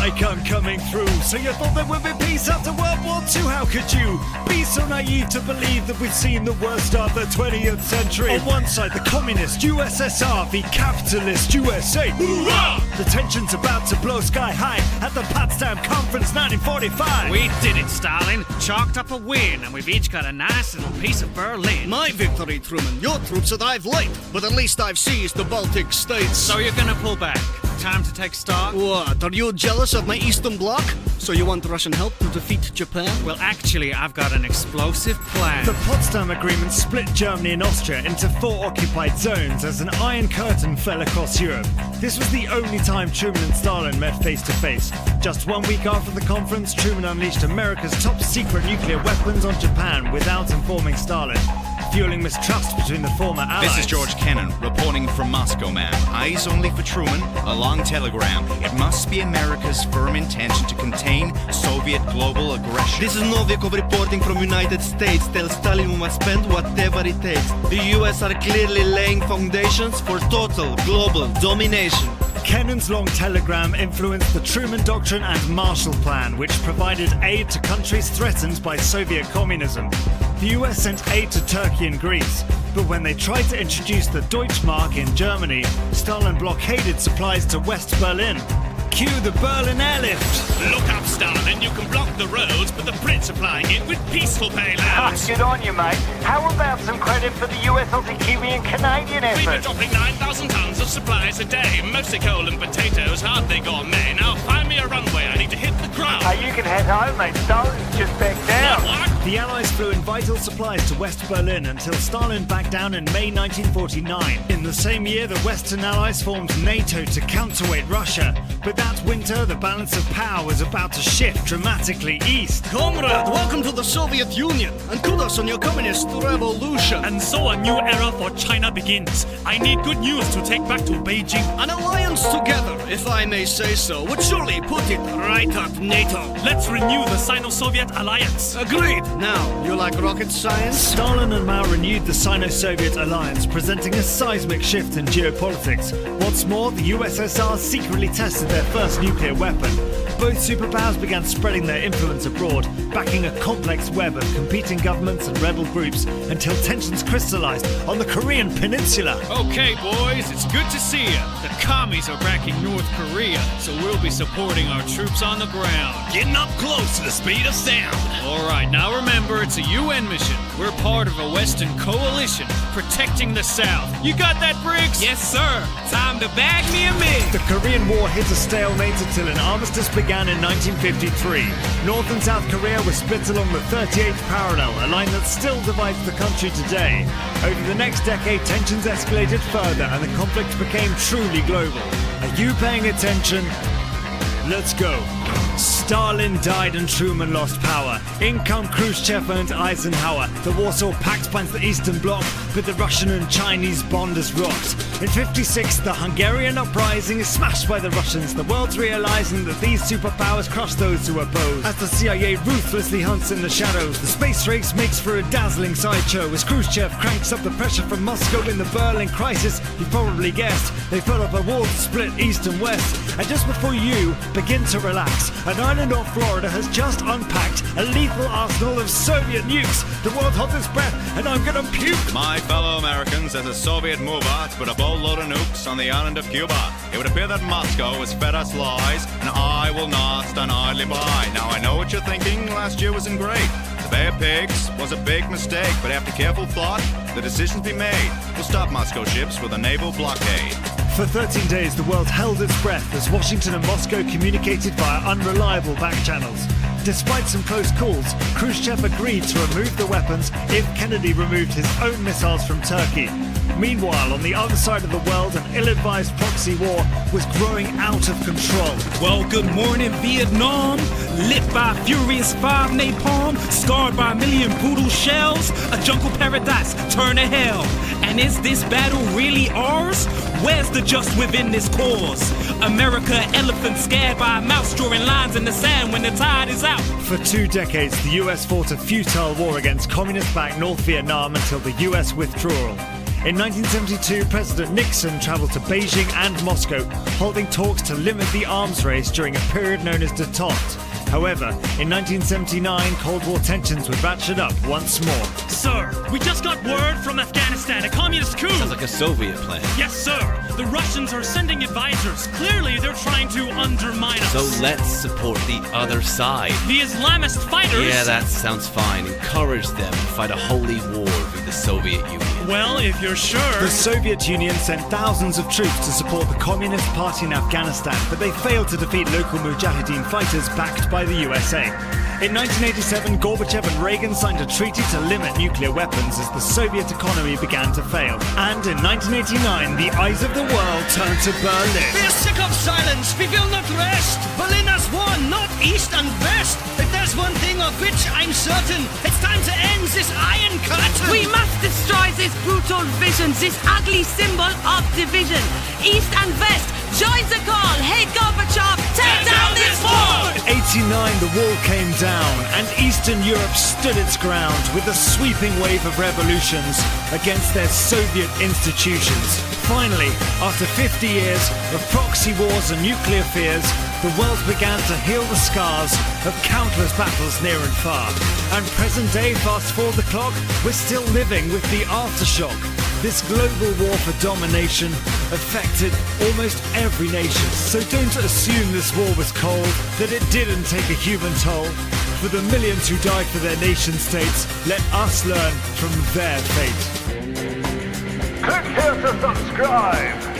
like I'm coming through. So you thought there would be peace after World War II? How could you be so naive to believe that we've seen the worst of the 20th century? On one side, the communist USSR v capitalist USA. Hoorah! The tension's about to blow sky high at the Potsdam Conference 1945. We did it, Stalin. Chalked up a win, and we've each got a nice little piece of Berlin. My victory, Truman. Your troops arrived late, but at least I've seized the Baltic states. So you're gonna pull back? Time to take stock? What? Are you jealous of my Eastern Bloc? So you want Russian help to defeat Japan? Well, actually, I've got an explosive plan. The Potsdam Agreement split Germany and Austria into 4 occupied zones as an iron curtain fell across Europe. This was the only time Truman and Stalin met face to face. Just 1 week after the conference, Truman unleashed America's top secret nuclear weapons on Japan without informing Stalin, fueling mistrust between the former allies. This is George Kennan, reporting from Moscow, ma'am. Eyes only for Truman, a long telegram. It must be America's firm intention to contain Soviet global aggression. This is Novikov reporting from United States. Tell Stalin we must spend whatever it takes. The US are clearly laying foundations for total global domination. Kennan's long telegram influenced the Truman Doctrine and Marshall Plan, which provided aid to countries threatened by Soviet communism. The US sent aid to Turkey and Greece, but when they tried to introduce the Deutschmark in Germany, Stalin blockaded supplies to West Berlin. Cue the Berlin airlift. Look up, Stalin, you can block the roads, but the Brits are plying it with peaceful payloads. Good on you, mate. How about some credit for the US, Aussie, Kiwi and Canadian We've been effort? dropping 9,000 tons of supplies a day, mostly coal and potatoes, hardly gourmet. Now find me a runway, I need to hit the ground. You can head home, mate. Stalin's just back down. What? The Allies flew in vital supplies to West Berlin until Stalin backed down in May 1949. In the same year, the Western Allies formed NATO to counterweight Russia. But that winter, the balance of power was about to shift dramatically east. Comrade, welcome to the Soviet Union, and kudos on your communist revolution. And so a new era for China begins. I need good news to take back to Beijing. An alliance together, if I may say so, would surely put it right up NATO. Let's renew the Sino-Soviet alliance. Agreed. Now, you like rocket science? Stalin and Mao renewed the Sino-Soviet alliance, presenting a seismic shift in geopolitics. What's more, the USSR secretly tested their first nuclear weapon. Both superpowers began spreading their influence abroad, backing a complex web of competing governments and rebel groups until tensions crystallized on the Korean peninsula. Okay, boys, it's good to see you. The commies are backing North Korea, so we'll be supporting our troops on the ground. Getting up close to the speed of sound. All right, now remember, it's a UN mission. We're part of a Western coalition protecting the South. You got that, Briggs? Yes, sir. Time to bag me a mig. The Korean War hit a stalemate until an armistice began in 1953. North and South Korea were split along the 38th parallel, a line that still divides the country today. Over the next decade, tensions escalated further and the conflict became truly global. Are you paying attention? Let's go. Stalin died and Truman lost power. In come Khrushchev and Eisenhower. The Warsaw Pact binds the Eastern Bloc, but the Russian and Chinese bond is rocked. In '56, the Hungarian uprising is smashed by the Russians. The world's realizing that these superpowers crush those who oppose. As the CIA ruthlessly hunts in the shadows, the space race makes for a dazzling sideshow. As Khrushchev cranks up the pressure from Moscow in the Berlin crisis, you probably guessed, they put up a wall to split East and West. And just before you begin to relax, an island off Florida has just unpacked a lethal arsenal of Soviet nukes. The world's hottest breath, and I'm gonna puke. My fellow Americans, there's a Soviet move out to put a boatload of nukes on the island of Cuba. It would appear that Moscow has fed us lies, and I will not stand idly by. Now I know what you're thinking, last year wasn't great. The Bay of Pigs was a big mistake, but after careful thought, the decisions be made. We'll stop Moscow ships with a naval blockade. For 13 days, the world held its breath as Washington and Moscow communicated via unreliable back channels. Despite some close calls, Khrushchev agreed to remove the weapons if Kennedy removed his own missiles from Turkey. Meanwhile, on the other side of the world, an ill-advised proxy war was growing out of control. Well, good morning, Vietnam. Lit by furious 5 napalm, scarred by a million poodle shells. A jungle paradise turned to hell. And is this battle really ours? Where's the just within this cause? America, elephant scared by a mouse drawing lines in the sand when the tide is out. For 2 decades, the US fought a futile war against communist-backed North Vietnam until the US withdrawal. In 1972, President Nixon traveled to Beijing and Moscow, holding talks to limit the arms race during a period known as détente. However, in 1979, Cold War tensions would ratchet up once more. Sir, we just got word from Afghanistan, a communist coup! Sounds like a Soviet plan. Yes, sir! The Russians are sending advisors. Clearly, they're trying to undermine us. So let's support the other side. The Islamist fighters... Yeah, that sounds fine. Encourage them to fight a holy war with the Soviet Union. Well, if you're sure... The Soviet Union sent thousands of troops to support the Communist Party in Afghanistan, but they failed to defeat local Mujahideen fighters backed by the USA. In 1987, Gorbachev and Reagan signed a treaty to limit nuclear weapons as the Soviet economy began to fail. And in 1989, the eyes of the world turned to Berlin. We're sick of silence, we will not rest. Berlin has won, not east and west. If there's one thing of which I'm certain, it's time to end this iron curtain. We must destroy this brutal vision, this ugly symbol of division. East and West, join the call. Hey Gorbachev, tear down this wall! In 89, the wall came down, and Eastern Europe stood its ground with a sweeping wave of revolutions against their Soviet institutions. Finally, after 50 years of proxy wars and nuclear fears, the world began to heal the scars of countless battles near and far. And present day, fast forward the clock, we're still living with the aftershock. This global war for domination affected almost every nation. So don't assume this war was cold, that it didn't take a human toll. For the millions who died for their nation states, let us learn from their fate. Click here to subscribe.